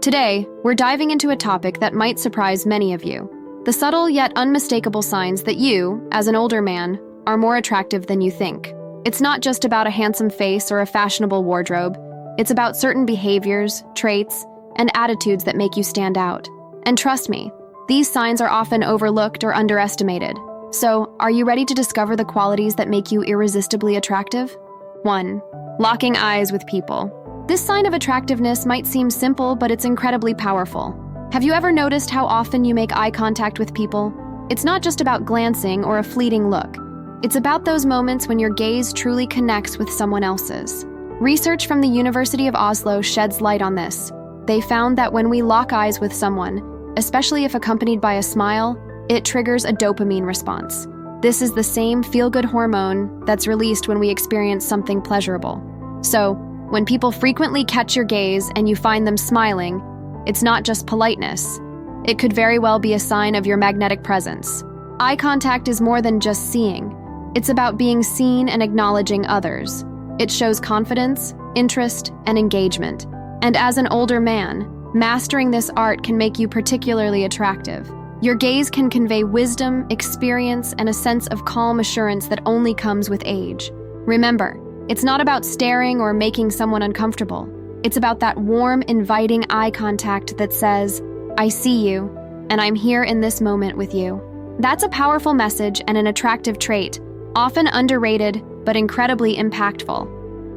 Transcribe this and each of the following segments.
Today, we're diving into a topic that might surprise many of you: the subtle yet unmistakable signs that you, as an older man, are more attractive than you think. It's not just about a handsome face or a fashionable wardrobe. It's about certain behaviors, traits, and attitudes that make you stand out. And trust me, these signs are often overlooked or underestimated. So, are you ready to discover the qualities that make you irresistibly attractive? 1. Locking eyes with people. This sign of attractiveness might seem simple, but it's incredibly powerful. Have you ever noticed how often you make eye contact with people? It's not just about glancing or a fleeting look. It's about those moments when your gaze truly connects with someone else's. Research from the University of Oslo sheds light on this. They found that when we lock eyes with someone, especially if accompanied by a smile, it triggers a dopamine response. This is the same feel-good hormone that's released when we experience something pleasurable. So, when people frequently catch your gaze and you find them smiling, it's not just politeness. It could very well be a sign of your magnetic presence. Eye contact is more than just seeing. It's about being seen and acknowledging others. It shows confidence, interest, and engagement. And as an older man, mastering this art can make you particularly attractive. Your gaze can convey wisdom, experience, and a sense of calm assurance that only comes with age. Remember, it's not about staring or making someone uncomfortable. It's about that warm, inviting eye contact that says, "I see you, and I'm here in this moment with you." That's a powerful message and an attractive trait, often underrated but incredibly impactful.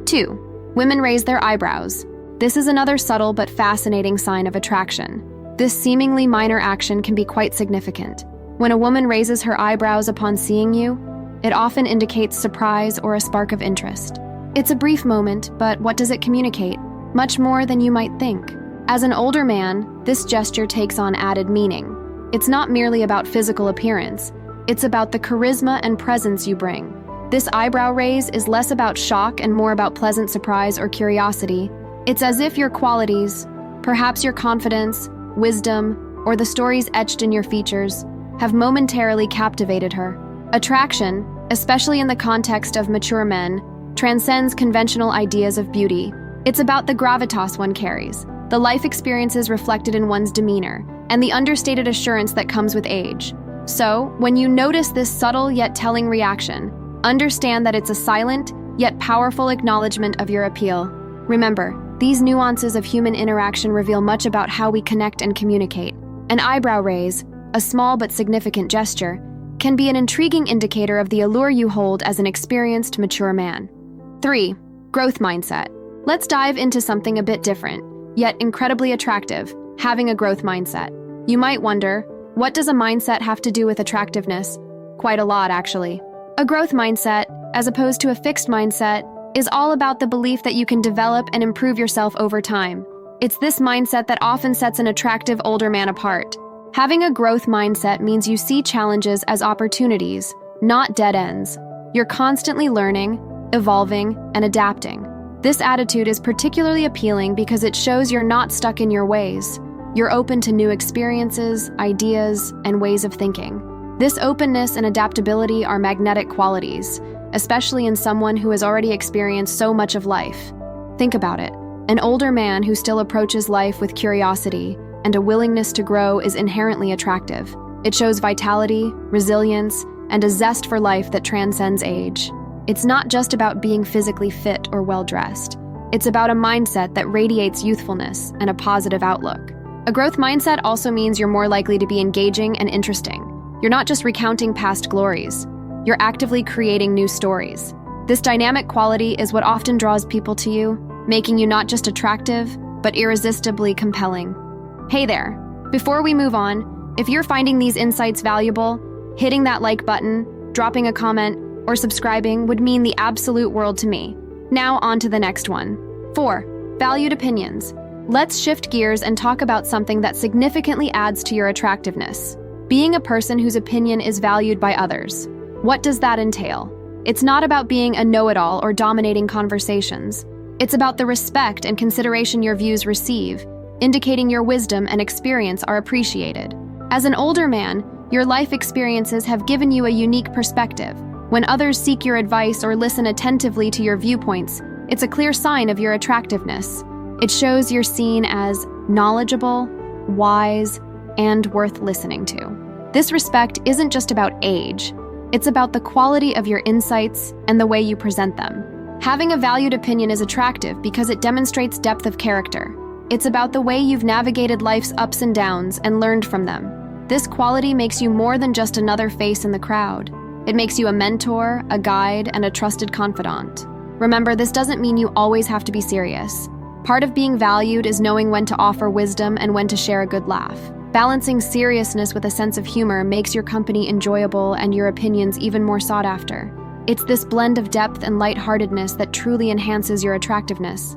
2. Women raise their eyebrows. This is another subtle but fascinating sign of attraction. This seemingly minor action can be quite significant. When a woman raises her eyebrows upon seeing you, it often indicates surprise or a spark of interest. It's a brief moment, but what does it communicate? Much more than you might think. As an older man, this gesture takes on added meaning. It's not merely about physical appearance. It's about the charisma and presence you bring. This eyebrow raise is less about shock and more about pleasant surprise or curiosity. It's as if your qualities, perhaps your confidence, wisdom, or the stories etched in your features, have momentarily captivated her. Attraction, especially in the context of mature men, transcends conventional ideas of beauty. It's about the gravitas one carries, the life experiences reflected in one's demeanor, and the understated assurance that comes with age. So, when you notice this subtle yet telling reaction, understand that it's a silent yet powerful acknowledgement of your appeal. Remember, these nuances of human interaction reveal much about how we connect and communicate. An eyebrow raise, a small but significant gesture, can be an intriguing indicator of the allure you hold as an experienced, mature man. 3. Growth mindset. Let's dive into something a bit different, yet incredibly attractive: having a growth mindset. You might wonder, what does a mindset have to do with attractiveness? Quite a lot, actually. A growth mindset, as opposed to a fixed mindset, is all about the belief that you can develop and improve yourself over time. It's this mindset that often sets an attractive older man apart. Having a growth mindset means you see challenges as opportunities, not dead ends. You're constantly learning, evolving, and adapting. This attitude is particularly appealing because it shows you're not stuck in your ways. You're open to new experiences, ideas, and ways of thinking. This openness and adaptability are magnetic qualities, especially in someone who has already experienced so much of life. Think about it. An older man who still approaches life with curiosity and a willingness to grow is inherently attractive. It shows vitality, resilience, and a zest for life that transcends age. It's not just about being physically fit or well-dressed. It's about a mindset that radiates youthfulness and a positive outlook. A growth mindset also means you're more likely to be engaging and interesting. You're not just recounting past glories. You're actively creating new stories. This dynamic quality is what often draws people to you, making you not just attractive, but irresistibly compelling. Hey there! Before we move on, if you're finding these insights valuable, hitting that like button, dropping a comment, or subscribing would mean the absolute world to me. Now on to the next one. 4. Valued opinions. Let's shift gears and talk about something that significantly adds to your attractiveness: being a person whose opinion is valued by others. What does that entail? It's not about being a know-it-all or dominating conversations. It's about the respect and consideration your views receive, indicating your wisdom and experience are appreciated. As an older man, your life experiences have given you a unique perspective. When others seek your advice or listen attentively to your viewpoints, it's a clear sign of your attractiveness. It shows you're seen as knowledgeable, wise, and worth listening to. This respect isn't just about age, it's about the quality of your insights and the way you present them. Having a valued opinion is attractive because it demonstrates depth of character. It's about the way you've navigated life's ups and downs and learned from them. This quality makes you more than just another face in the crowd. It makes you a mentor, a guide, and a trusted confidant. Remember, this doesn't mean you always have to be serious. Part of being valued is knowing when to offer wisdom and when to share a good laugh. Balancing seriousness with a sense of humor makes your company enjoyable and your opinions even more sought after. It's this blend of depth and lightheartedness that truly enhances your attractiveness.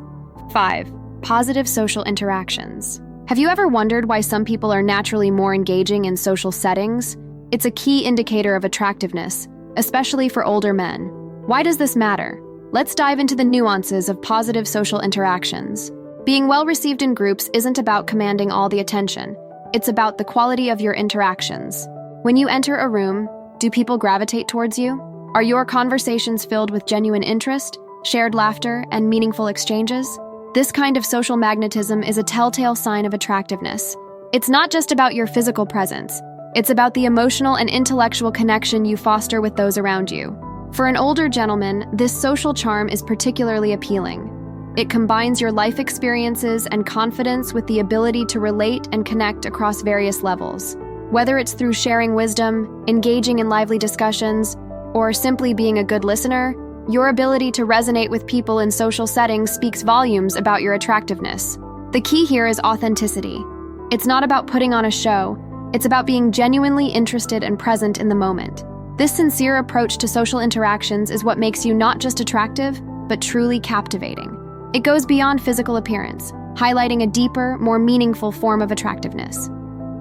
5. Positive social interactions. Have you ever wondered why some people are naturally more engaging in social settings? It's a key indicator of attractiveness, especially for older men. Why does this matter? Let's dive into the nuances of positive social interactions. Being well received in groups isn't about commanding all the attention. It's about the quality of your interactions. When you enter a room, do people gravitate towards you? Are your conversations filled with genuine interest, shared laughter, and meaningful exchanges? This kind of social magnetism is a telltale sign of attractiveness. It's not just about your physical presence. It's about the emotional and intellectual connection you foster with those around you. For an older gentleman, this social charm is particularly appealing. It combines your life experiences and confidence with the ability to relate and connect across various levels. Whether it's through sharing wisdom, engaging in lively discussions, or simply being a good listener, your ability to resonate with people in social settings speaks volumes about your attractiveness. The key here is authenticity. It's not about putting on a show, it's about being genuinely interested and present in the moment. This sincere approach to social interactions is what makes you not just attractive, but truly captivating. It goes beyond physical appearance, highlighting a deeper, more meaningful form of attractiveness.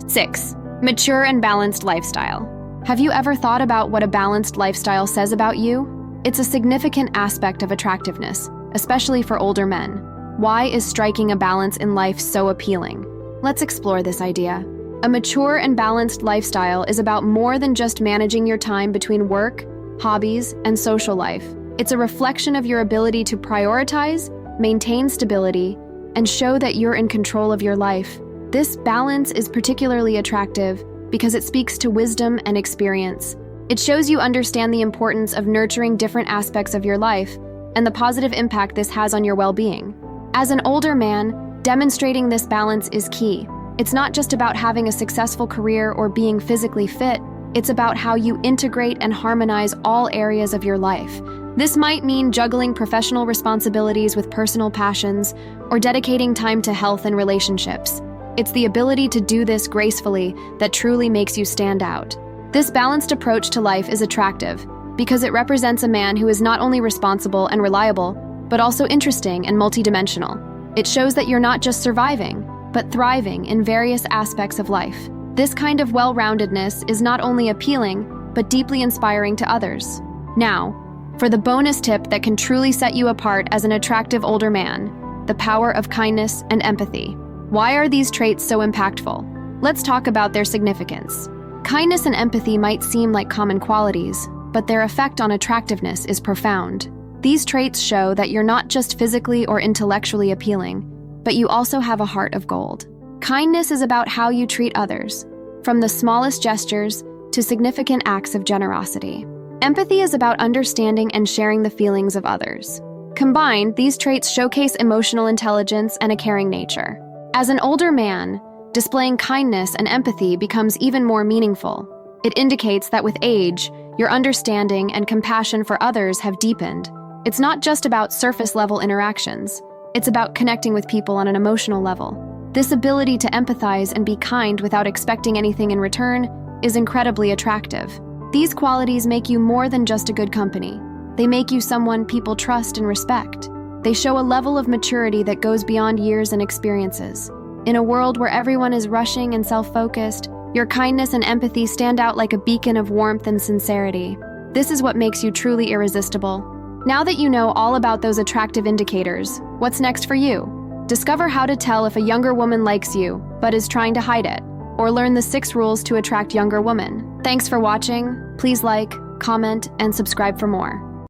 6. Mature and balanced lifestyle. Have you ever thought about what a balanced lifestyle says about you? It's a significant aspect of attractiveness, especially for older men. Why is striking a balance in life so appealing? Let's explore this idea. A mature and balanced lifestyle is about more than just managing your time between work, hobbies, and social life. It's a reflection of your ability to prioritize, maintain stability, and show that you're in control of your life. This balance is particularly attractive because it speaks to wisdom and experience. It shows you understand the importance of nurturing different aspects of your life and the positive impact this has on your well-being. As an older man, demonstrating this balance is key. It's not just about having a successful career or being physically fit, it's about how you integrate and harmonize all areas of your life. This might mean juggling professional responsibilities with personal passions or dedicating time to health and relationships. It's the ability to do this gracefully that truly makes you stand out. This balanced approach to life is attractive because it represents a man who is not only responsible and reliable, but also interesting and multidimensional. It shows that you're not just surviving, but thriving in various aspects of life. This kind of well-roundedness is not only appealing, but deeply inspiring to others. Now, for the bonus tip that can truly set you apart as an attractive older man, the power of kindness and empathy. Why are these traits so impactful? Let's talk about their significance. Kindness and empathy might seem like common qualities, but their effect on attractiveness is profound. These traits show that you're not just physically or intellectually appealing, but you also have a heart of gold. Kindness is about how you treat others, from the smallest gestures to significant acts of generosity. Empathy is about understanding and sharing the feelings of others. Combined, these traits showcase emotional intelligence and a caring nature. As an older man, displaying kindness and empathy becomes even more meaningful. It indicates that with age, your understanding and compassion for others have deepened. It's not just about surface-level interactions. It's about connecting with people on an emotional level. This ability to empathize and be kind without expecting anything in return is incredibly attractive. These qualities make you more than just a good company. They make you someone people trust and respect. They show a level of maturity that goes beyond years and experiences. In a world where everyone is rushing and self-focused, your kindness and empathy stand out like a beacon of warmth and sincerity. This is what makes you truly irresistible. Now that you know all about those attractive indicators, what's next for you? Discover how to tell if a younger woman likes you, but is trying to hide it, or learn the 6 rules to attract younger women. Thanks for watching. Please like, comment, and subscribe for more.